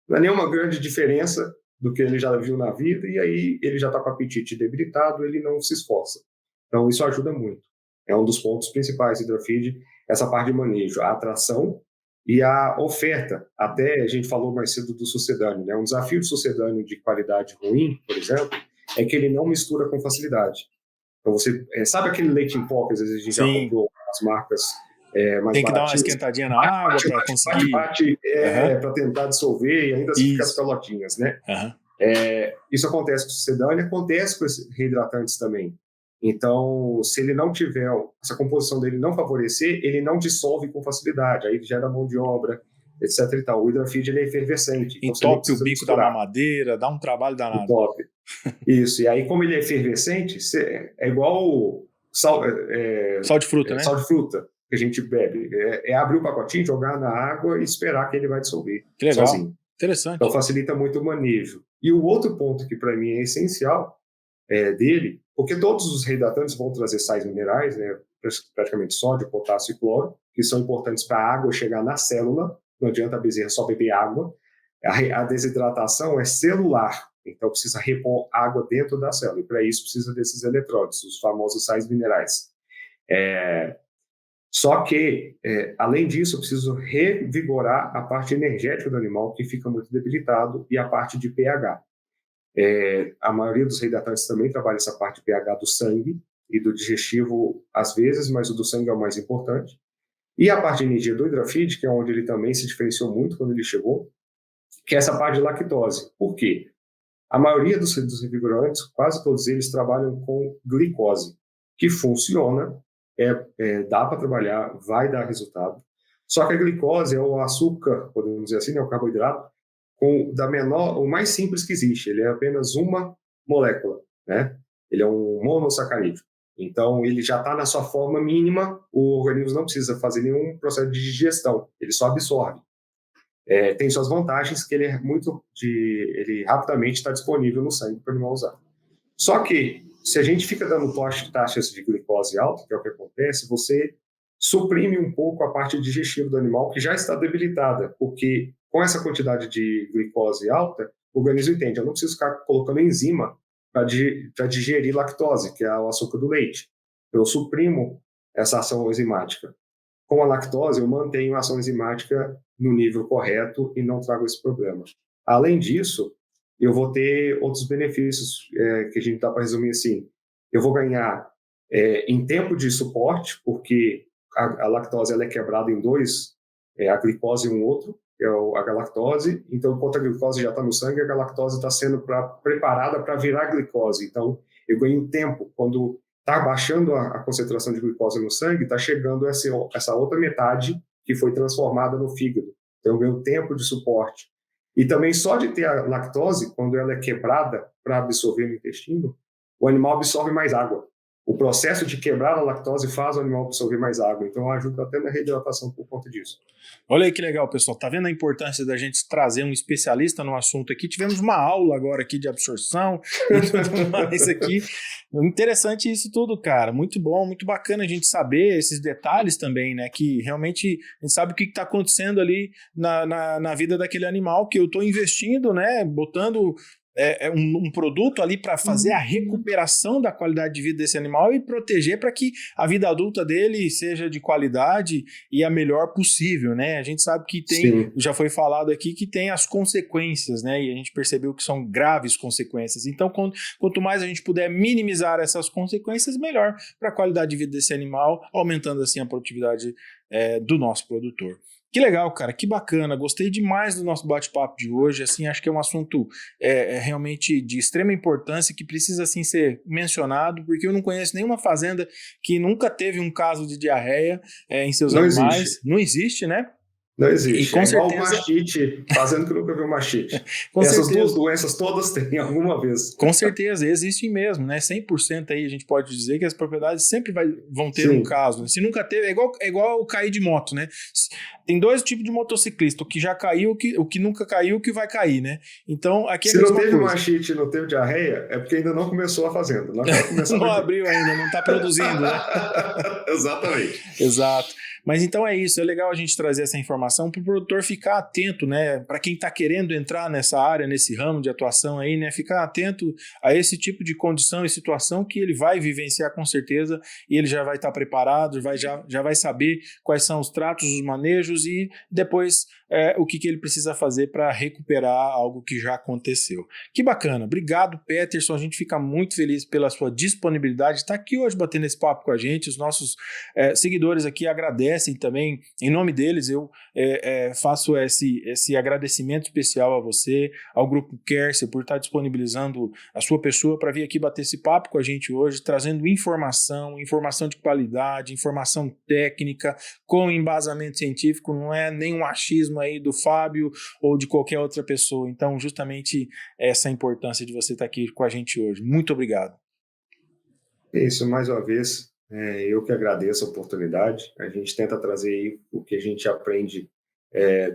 não é nenhuma grande diferença do que ele já viu na vida, e aí ele já está com o apetite debilitado, ele não se esforça. Então, isso ajuda muito. É um dos pontos principais do HydraFeed, essa parte de manejo, a atração e a oferta. Até a gente falou mais cedo do sucedâneo, né? Um desafio do sucedâneo de qualidade ruim, por exemplo, é que ele não mistura com facilidade. Então você sabe aquele leite em pó que às vezes a gente já comprou as marcas mais tem que baratinhas, dar uma esquentadinha na água para conseguir para tentar dissolver e ainda fica as pelotinhas, né? Isso acontece com o sucedâneo, acontece com esses reidratantes também. Então, se ele não tiver, essa composição dele não favorecer, ele não dissolve com facilidade, aí gera mão de obra, etc. e tal. O HydraFeed ele é efervescente. Então entope o bico da mamadeira, dá um trabalho danado. Entope. Isso, e aí como ele é efervescente, é igual sal de fruta, né? Sal de fruta que a gente bebe. Abrir o pacotinho, jogar na água e esperar que ele vai dissolver sozinho. Interessante. Então facilita muito o manejo. E o outro ponto que para mim é essencial dele, porque todos os reidratantes vão trazer sais minerais, né, praticamente sódio, potássio e cloro, que são importantes para a água chegar na célula. Não adianta a bezerra só beber água. A desidratação é celular, então precisa repor água dentro da célula, e para isso precisa desses eletrólitos, os famosos sais minerais. Só que, além disso, eu preciso revigorar a parte energética do animal, que fica muito debilitado, e a parte de pH. A maioria dos reidratantes também trabalha essa parte de pH do sangue e do digestivo às vezes, mas o do sangue é o mais importante. E a parte de energia do HydraFeed, que é onde ele também se diferenciou muito quando ele chegou, que é essa parte de lactose. Por quê? A maioria dos revigorantes, quase todos eles, trabalham com glicose, que funciona, dá para trabalhar, vai dar resultado. Só que a glicose é o açúcar, podemos dizer assim, né, o carboidrato, o mais simples que existe. Ele é apenas uma molécula, né? Ele é um monossacarídeo. Então, ele já está na sua forma mínima, o organismo não precisa fazer nenhum processo de digestão, ele só absorve. Tem suas vantagens, que ele rapidamente está disponível no sangue para o animal usar. Só que, se a gente fica dando taxas de glicose alta, que é o que acontece, você suprime um pouco a parte digestiva do animal, que já está debilitada, porque com essa quantidade de glicose alta, o organismo entende, eu não preciso ficar colocando enzima para digerir lactose, que é o açúcar do leite. eu suprimo essa ação enzimática. Com a lactose, eu mantenho a ação enzimática no nível correto e não trago esse problema. Além disso, eu vou ter outros benefícios que a gente dá para resumir assim. Eu vou ganhar em tempo de suporte, porque a lactose ela é quebrada em dois, a glicose e um outro, que é a galactose. Então, enquanto a glicose já está no sangue, a galactose está sendo preparada para virar glicose. Então, eu ganho tempo. Quando está baixando a concentração de glicose no sangue, está chegando essa outra metade que foi transformada no fígado. Então, eu ganho tempo de suporte. E também só de ter a lactose, quando ela é quebrada para absorver no intestino, o animal absorve mais água. O processo de quebrar a lactose faz o animal absorver mais água. Então, ajuda até na reidratação por conta disso. Olha aí que legal, pessoal. Tá vendo a importância da gente trazer um especialista no assunto aqui? Tivemos uma aula agora aqui de absorção e tudo mais aqui. Interessante isso tudo, cara. Muito bom, muito bacana a gente saber esses detalhes também, né? Que realmente a gente sabe o que está acontecendo ali na vida daquele animal que eu estou investindo, né? Botando um produto ali para fazer a recuperação da qualidade de vida desse animal e proteger para que a vida adulta dele seja de qualidade e a melhor possível, né? A gente sabe que tem, já foi falado aqui, que tem as consequências, né? E a gente percebeu que são graves consequências. Então, quanto mais a gente puder minimizar essas consequências, melhor para a qualidade de vida desse animal, aumentando assim a produtividade do nosso produtor. Que legal, cara, que bacana, gostei demais do nosso bate-papo de hoje, assim, acho que é um assunto realmente de extrema importância que precisa, assim, ser mencionado, porque eu não conheço nenhuma fazenda que nunca teve um caso de diarreia em seus animais. Existe. Não existe, né? Não existe. E com igual certeza... mastite, fazendo que nunca viu mastite. Essas duas doenças todas têm alguma vez. Com certeza, existem mesmo, né? 100% aí a gente pode dizer que as propriedades sempre vão ter um caso. Né? Se nunca teve, é igual cair de moto, né? Tem dois tipos de motociclista, o que já caiu, o que nunca caiu, o que vai cair, né? Então, aqui é a mesma coisa. Se não teve mastite e não teve diarreia, é porque ainda não começou a fazenda. Não abriu ainda, não está produzindo, né? Exatamente. Exato. Mas então é isso, é legal a gente trazer essa informação para o produtor ficar atento, né? Para quem está querendo entrar nessa área, nesse ramo de atuação aí, né? Ficar atento a esse tipo de condição e situação que ele vai vivenciar com certeza e ele já vai estar preparado, já vai saber quais são os tratos, os manejos e depois o que ele precisa fazer para recuperar algo que já aconteceu. Que bacana, obrigado, Peterson, a gente fica muito feliz pela sua disponibilidade, está aqui hoje batendo esse papo com a gente, os nossos seguidores aqui agradecem também, em nome deles eu faço esse agradecimento especial a você, ao Grupo Quercia por estar disponibilizando a sua pessoa para vir aqui bater esse papo com a gente hoje, trazendo informação de qualidade, informação técnica, com embasamento científico, não é nenhum achismo aí do Fábio ou de qualquer outra pessoa. Então, justamente essa importância de você estar aqui com a gente hoje. Muito obrigado. Isso, mais uma vez, eu que agradeço a oportunidade. A gente tenta trazer aí o que a gente aprende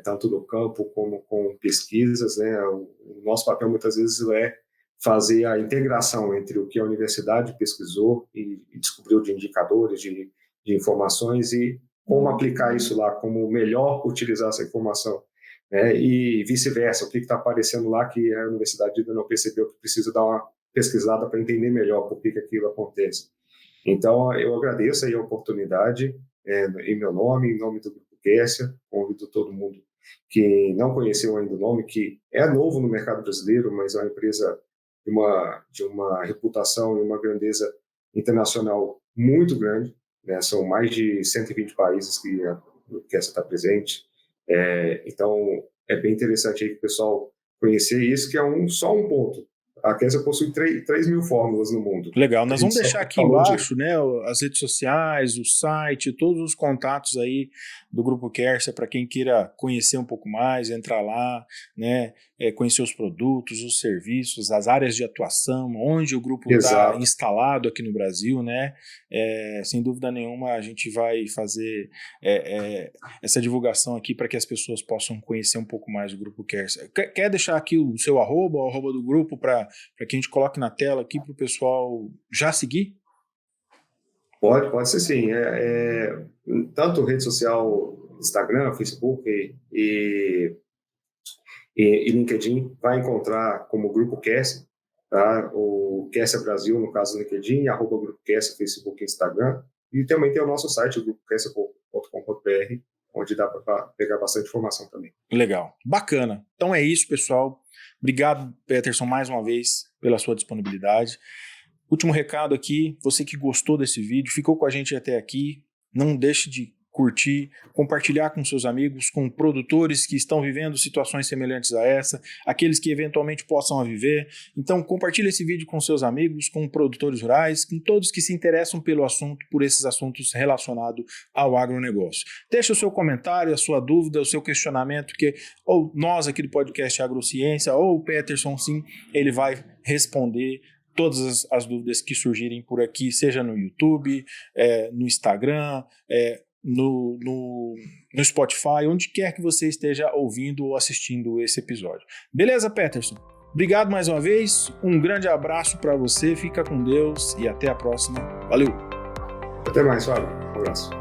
tanto no campo como com pesquisas, né? O nosso papel muitas vezes é fazer a integração entre o que a universidade pesquisou e descobriu de indicadores, de informações e como aplicar isso lá, como melhor utilizar essa informação, né? E vice-versa, o que está aparecendo lá que a universidade ainda não percebeu que precisa dar uma pesquisada para entender melhor por que aquilo acontece. Então, eu agradeço aí a oportunidade, em meu nome, em nome do Grupo Quercia, convido todo mundo que não conheceu ainda o nome, que é novo no mercado brasileiro, mas é uma empresa de uma reputação e uma grandeza internacional muito grande, né? São mais de 120 países que a Quercia está presente. Então, é bem interessante aí que o pessoal conhecer isso, que é só um ponto. A Quercia possui 3 mil fórmulas no mundo. Legal, nós vamos deixar aqui embaixo, né, as redes sociais, o site, todos os contatos aí do Grupo Quercia para quem queira conhecer um pouco mais, entrar lá, né, conhecer os produtos, os serviços, as áreas de atuação, onde o grupo está instalado aqui no Brasil, né, sem dúvida nenhuma a gente vai fazer essa divulgação aqui para que as pessoas possam conhecer um pouco mais do Grupo Quercia. Quer deixar aqui o seu arroba, o arroba do grupo para que a gente coloque na tela aqui para o pessoal já seguir? Pode ser sim. Tanto rede social, Instagram, Facebook e LinkedIn vai encontrar como Grupo Quercia. tá? O Kessia Brasil, no caso do LinkedIn, @Grupo Kessia, Facebook e Instagram. E também tem o nosso site, o grupokessia.com.br, onde dá para pegar bastante informação também. Legal, bacana. Então é isso, pessoal. Obrigado, Peterson, mais uma vez pela sua disponibilidade. Último recado aqui, você que gostou desse vídeo, ficou com a gente até aqui, não deixe de curtir, compartilhar com seus amigos, com produtores que estão vivendo situações semelhantes a essa, aqueles que eventualmente possam a viver. Então, compartilhe esse vídeo com seus amigos, com produtores rurais, com todos que se interessam pelo assunto, por esses assuntos relacionados ao agronegócio. Deixe o seu comentário, a sua dúvida, o seu questionamento, que ou nós aqui do podcast Agrociência, ou o Peterson, sim, ele vai responder todas as dúvidas que surgirem por aqui, seja no YouTube, no Instagram, no Spotify, onde quer que você esteja ouvindo ou assistindo esse episódio. Beleza, Peterson? Obrigado mais uma vez, um grande abraço para você, fica com Deus e até a próxima. Valeu! Até mais, Fábio. Um abraço.